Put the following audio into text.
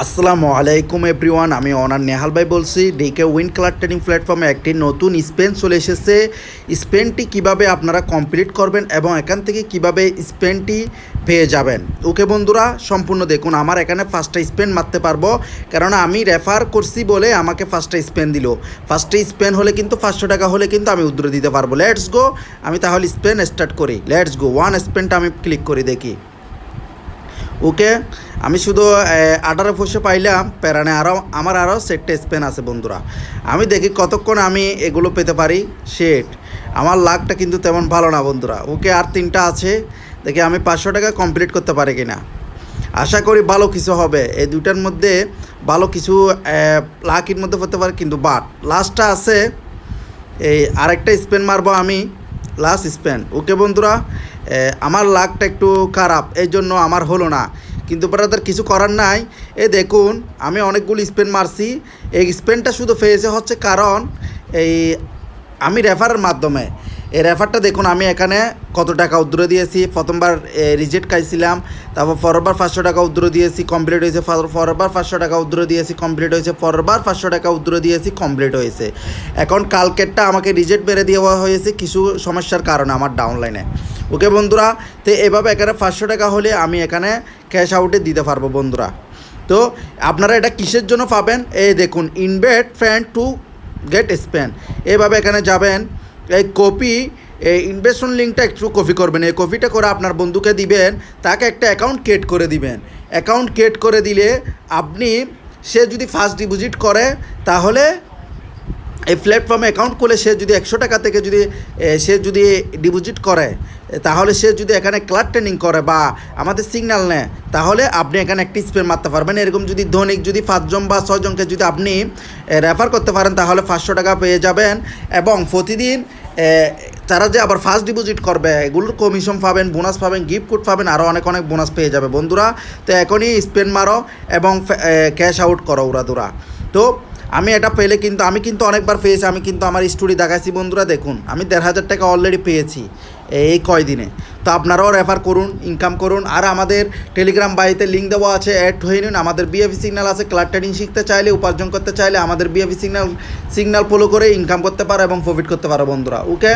আসসালামু আলাইকুম এভরিওয়ান, আমি অনার নেহাল ভাই বলছি। ডিকে উইন কালার ট্রেডিং প্ল্যাটফর্মে একটি নতুন স্পেন চলে এসেছে। স্পেনটি কিভাবে আপনারা কমপ্লিট করবেন এবং এখান থেকে কিভাবে স্পেনটি পেয়ে যাবেন, ওকে বন্ধুরা সম্পূর্ণ দেখুন। আমার এখানে ফার্স্টটা স্পেন মারতে পারবো, কারণ আমি রেফার করছি বলে আমাকে ফার্স্টটা স্পেন দিল। ফার্স্টে স্পেন হলে কিন্তু 500 টাকা হলে কিন্তু আমি উদ্র দিতে পারবো। লেটস গো, আমি তাহলে স্পেন স্টার্ট করি। লেটস গো, ওয়ান স্পেনটা আমি ক্লিক করি দেখি। ওকে, আমি শুধু 18 পয়সা পাইলাম, প্যারানে আরও সেটটা স্পেন আছে বন্ধুরা। আমি দেখি কতক্ষণ আমি এগুলো পেতে পারি। শেট, আমার লাকটা কিন্তু তেমন ভালো না বন্ধুরা। ওকে, আর 3টা আছে, দেখি আমি 500 টাকা কমপ্লিট করতে পারি কিনা। আশা করি ভালো কিছু হবে, এই দুটার মধ্যে ভালো কিছু লাকির মধ্যে হতে পারে, কিন্তু বাট লাস্টটা আছে, এই আরেকটা স্পেন মারবো আমি, লাস্ট স্পেন। ওকে বন্ধুরা, আমার লাকটা একটু খারাপ, এই জন্য আমার হলো না, কিন্তু ব্রাদার কিছু করার নাই। এই দেখুন, আমি অনেকগুলো স্পেন মারছি, এই স্পেনটা শুধু ফেসে হচ্ছে কারণ এই আমি রেফারের মাধ্যমে। এই রেফারটা দেখুন, আমি এখানে কত টাকা উদ্র দিয়েছি। প্রথমবার রিজেক্ট খাইছিলাম, তারপর পরেরবার 500 টাকা উদ্র দিয়েছি, কমপ্লিট হয়েছে। পরেরবার 500 টাকা উদ্র দিয়েছি, কমপ্লিট হয়েছে। পরেরবার 500 টাকা উদ্র দিয়েছি, কমপ্লিট হয়েছে। এখন কালকেরটা আমাকে রিজেক্ট মেরে দেওয়া হয়েছে কিছু সমস্যার কারণে আমার ডাউনলাইনে। ওকে বন্ধুরা, তো এভাবে এখানে 500 টাকা হলে আমি এখানে ক্যাশ আউটে দিতে পারবো বন্ধুরা। তো আপনারা এটা কিসের জন্য পাবেন, এই দেখুন, invite friend to get Spain. এভাবে এখানে যাবেন, এই কপি, এই ইনভেস্টমেন্ট লিঙ্কটা একটু কপি করবেন। এই কপিটা করে আপনার বন্ধুকে দিবেন, তাকে একটা অ্যাকাউন্ট ক্রিয়েট করে দিবেন। অ্যাকাউন্ট ক্রিয়েট করে দিলে আপনি, সে যদি ফার্স্ট ডিপোজিট করে তাহলে এই প্ল্যাটফর্মে অ্যাকাউন্ট খুলে সে যদি 100 টাকা থেকে সে যদি ডিপোজিট করে, তাহলে সে যদি এখানে ক্লাব ট্রেনিং করে বা আমাদের সিগন্যাল নেয়, তাহলে আপনি এখানে একটি স্পেন মারতে পারবেন। এরকম যদি ধনিক যদি 5 জন বা 6 জনকে যদি আপনি রেফার করতে পারেন, তাহলে 500 টাকা পেয়ে যাবেন। এবং প্রতিদিন তারা যে আবার ফার্স্ট ডিপোজিট করবে, এগুলোর কমিশন পাবেন, বোনাস পাবেন, গিফট কোড পাবেন, আরও অনেক অনেক বোনাস পেয়ে যাবে বন্ধুরা। তো এখনই স্পেন মারো এবং ক্যাশ আউট করো উড়াদুরা। তো আমি এটা পেলে কিন্তু আমি কিন্তু অনেকবার পেয়েছি, আমি কিন্তু আমার স্টোরি দেখাইছি বন্ধুরা। দেখুন, আমি 1,500 টাকা অলরেডি পেয়েছি এই কয়দিনে। তো আপনারাও রেফার করুন, ইনকাম করুন। আর আমাদের টেলিগ্রাম বাইতে লিঙ্ক দেওয়া আছে, অ্যাড হয়ে নিন। আমাদের বিএফি সিগন্যাল আছে, ক্লাব ট্রেডিং শিখতে চাইলে, উপার্জন করতে চাইলে আমাদের বিএফি সিগন্যাল ফলো করে ইনকাম করতে পারো এবং প্রফিট করতে পারো বন্ধুরা। ওকে।